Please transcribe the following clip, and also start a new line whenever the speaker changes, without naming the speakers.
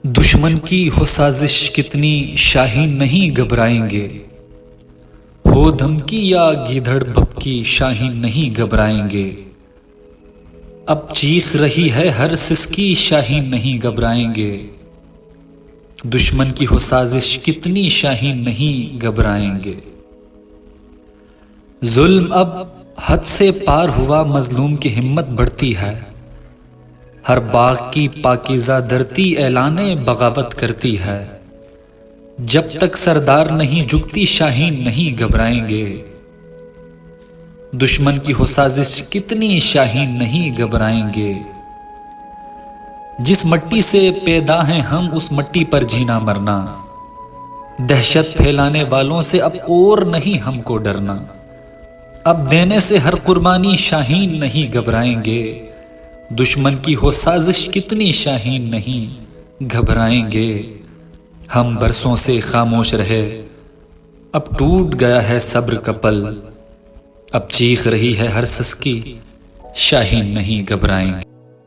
دشمن کی ہو سازش کتنی شاہین نہیں گھبرائیں گے، ہو دھمکی یا گیدڑ بھبکی شاہین نہیں گھبرائیں گے۔ اب چیخ رہی ہے ہر سسکی شاہین نہیں گھبرائیں گے، دشمن کی ہو سازش کتنی شاہین نہیں گھبرائیں گے۔ ظلم اب حد سے پار ہوا، مظلوم کی ہمت بڑھتی ہے، ہر باغ کی پاکیزہ دھرتی اعلان بغاوت کرتی ہے۔ جب تک سردار نہیں جھکتی شاہین نہیں گھبرائیں گے، دشمن کی ہو سازش کتنی شاہین نہیں گھبرائیں گے۔ جس مٹی سے پیدا ہیں ہم اس مٹی پر جینا مرنا، دہشت پھیلانے والوں سے اب اور نہیں ہم کو ڈرنا۔ اب دینے سے ہر قربانی شاہین نہیں گھبرائیں گے، دشمن کی ہو سازش کتنی شاہین نہیں گھبرائیں گے۔ ہم برسوں سے خاموش رہے، اب ٹوٹ گیا ہے صبر کا پل، اب چیخ رہی ہے ہر سسکی شاہین نہیں گھبرائیں گے۔